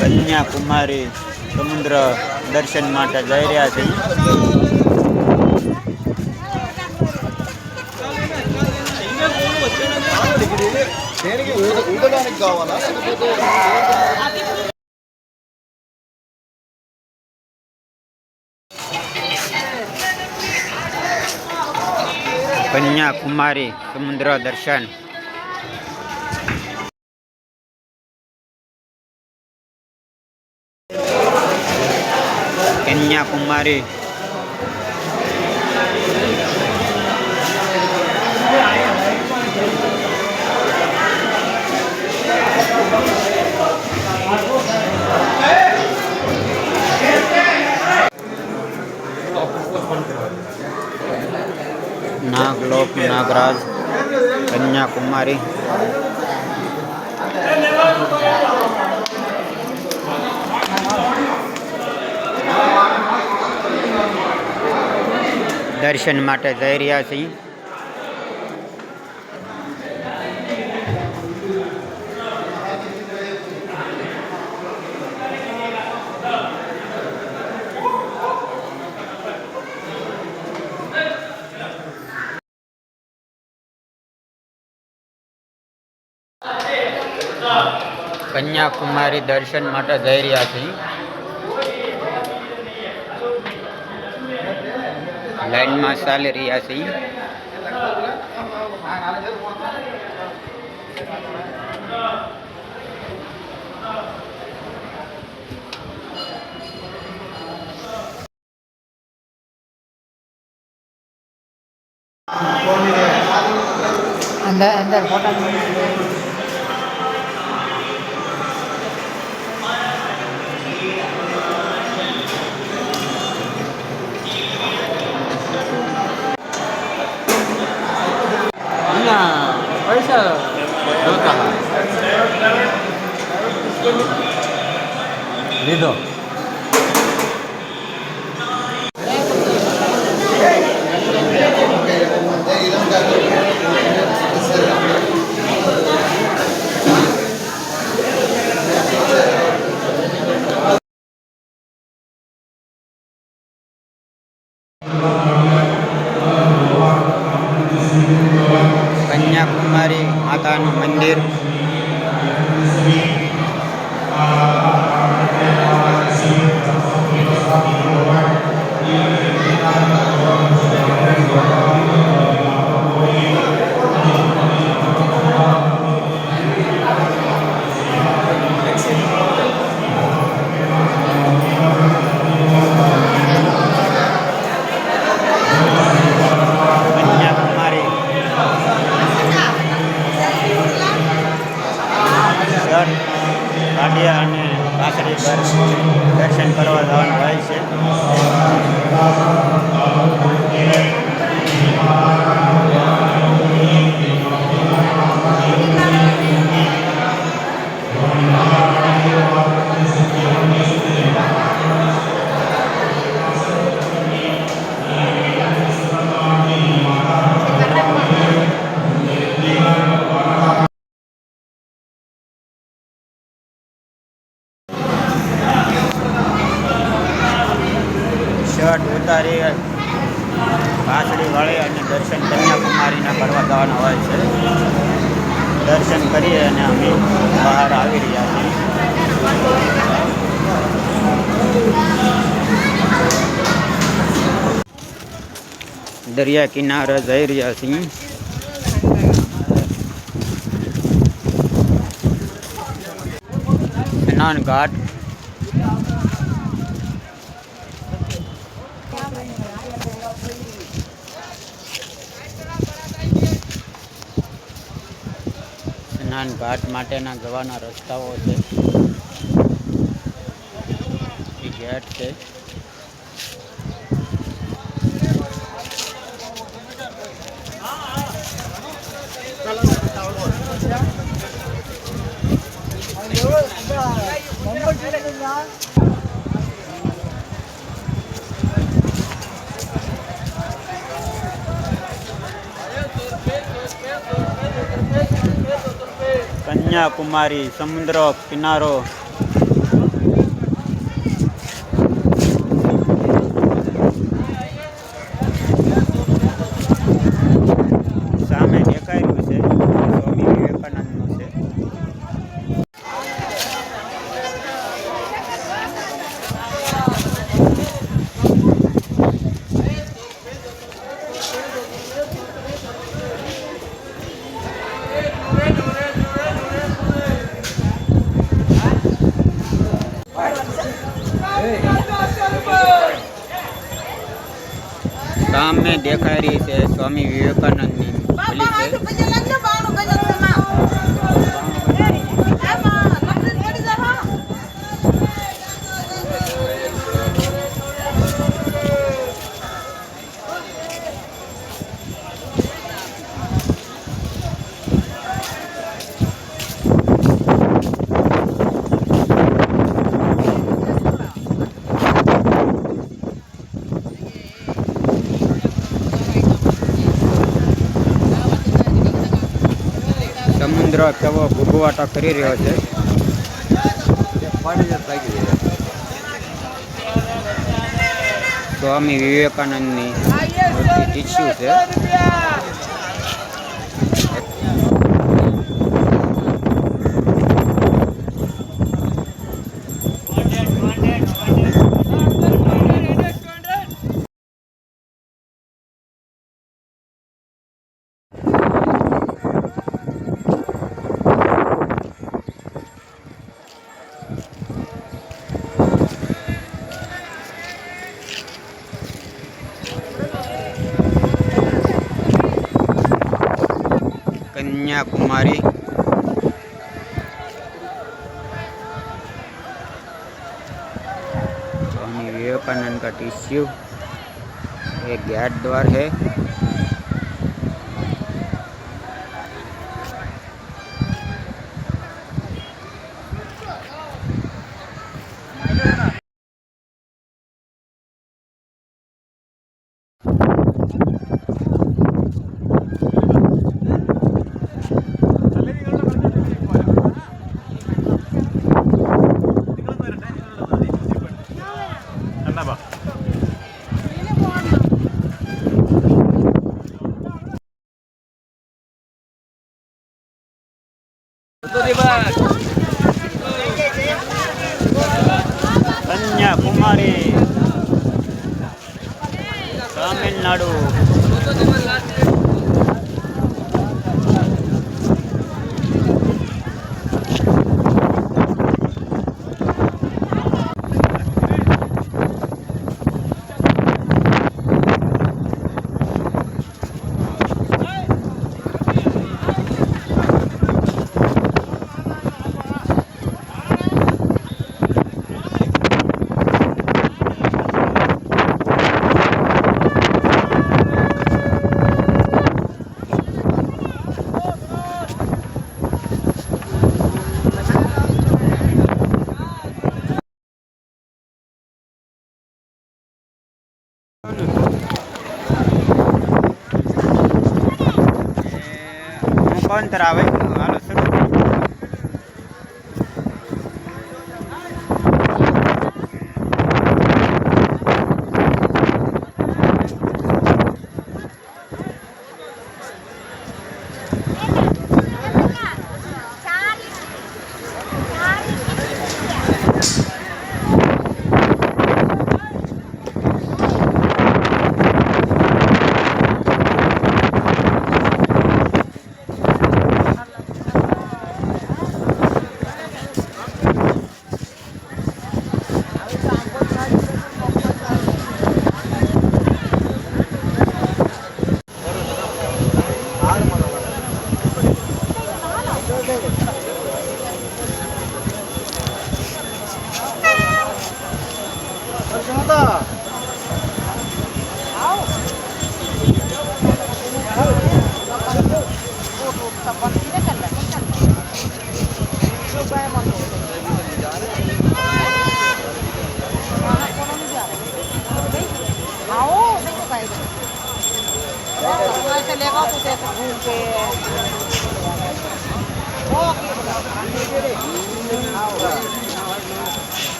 કન્યાકુમારી સમુદ્ર દર્શન માટે જઈ રહ્યા છીએ. કન્યાકુમારી સમુદ્ર દર્શન. કન્યાકુમારી નાગલોક નાગરાજ કન્યાકુમારી. દર્શન માટે જઈ રહ્યા છીએ. કન્યાકુમારી દર્શન માટે જઈ રહ્યા છીએ. લાઈનમાં ચાલી રહ્યા છીએ. અંદર ફોટા પૈસા લીધો. કન્યાકુમારી માતાનું મંદિર. કાઢિયા અને કાસરી પર દર્શન કરવા જવાનું હોય છે. શર્ટ ઉતારી પાસળી વાળી અને દર્શન કન્યાકુમારીના કરવા જવાના હોય છે. દર્શન કરીએ અને અમે બહાર આવી રહ્યા છીએ. દરિયા કિનારે જઈ રહ્યા છીએ. સ્નાન ઘાટ. સ્નાન ઘાટ માટેના જવાના રસ્તાઓ છે. ગેટ છે. કન્યાકુમારી સમુદ્ર કિનારો સામે દેખાઈ રહી છે સ્વામી વિવેકાનંદની ઓલી છે. સમુદ્ર કેવો ભૂગવાટા કરી રહ્યો છે. સ્વામી વિવેકાનંદની ટીસ્યુ છે. कन्याकुमारी स्वामी विवेकानंद का टिश्यू, एक गेट द्वार है. कन्याकुमारी तमिलनाडु. अंतर आवे हालो शुरू.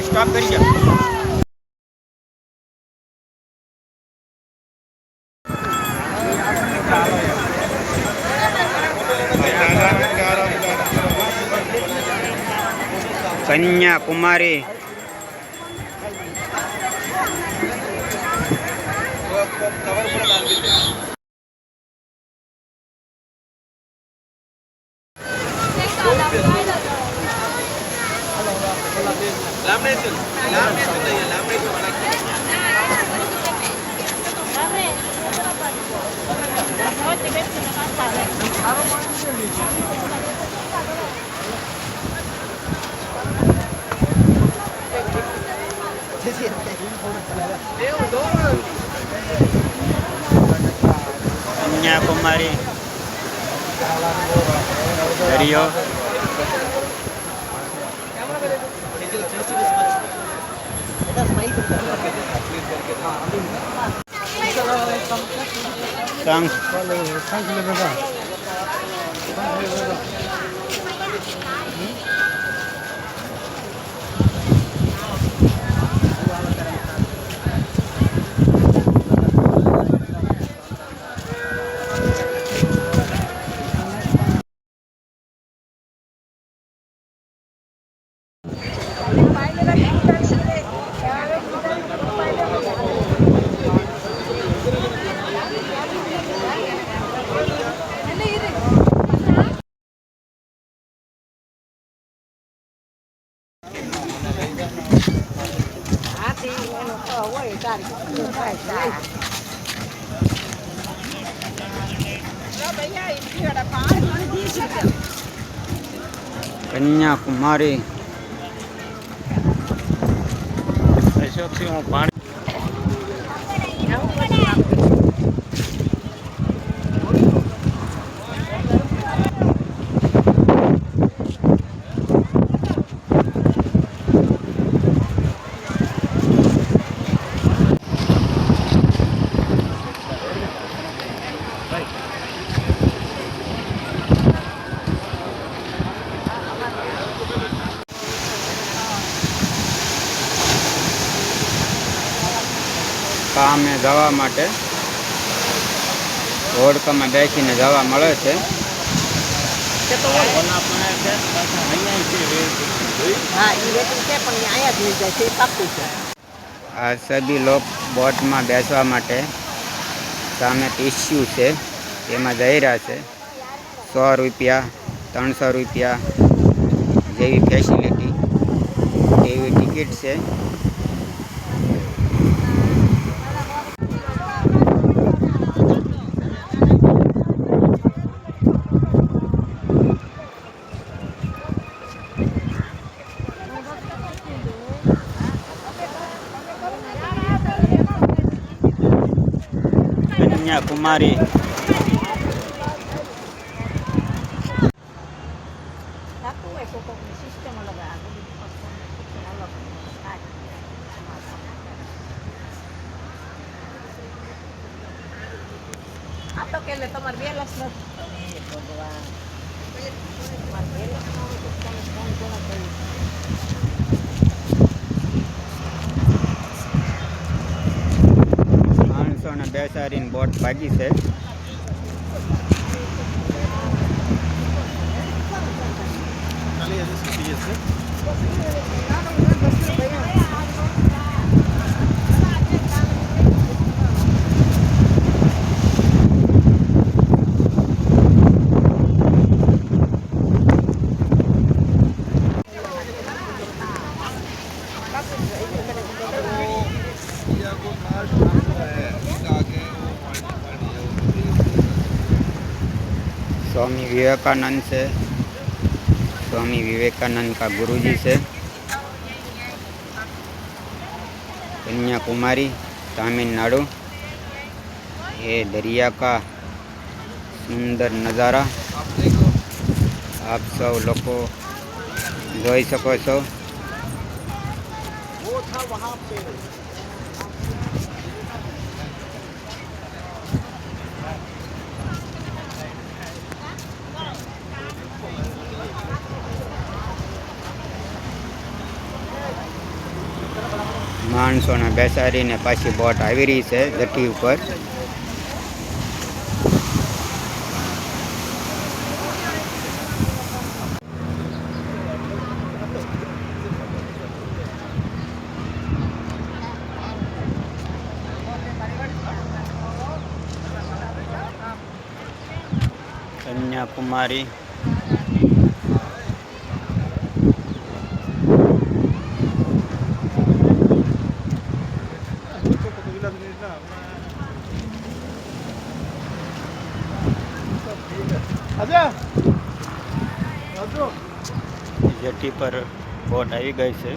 स्टॉप करिए. कन्याकुमारी કન્યાકુમારી દરિયો શંખ કન્યાકુમારી કામે જવા માટે હોડકામાં બેસીને જવા મળે છે. આ સભી લોક બોટમાં બેસવા માટે સામે ટીસ્યુ છે એમાં જઈ રહ્યા છે. 100 રૂપિયા 300 રૂપિયા જેવી ફેસિલિટી એવી ટિકિટ છે. કન્યાકુમારી માણસોને બેસાડીને બોટ ભાગી છે. स्वामी विवेकानंद से स्वामी विवेकानंद का गुरुजी से कन्याकुमारी तमिलनाडु। ये दरिया का सुंदर नज़ारा आप सब लोग જોઈ શકો છો। માણસોને બેસાડીને પાછી બોટ આવી રહી છે જટી ઉપર। कन्याकुमारी जेटी पर बोट आई गई है।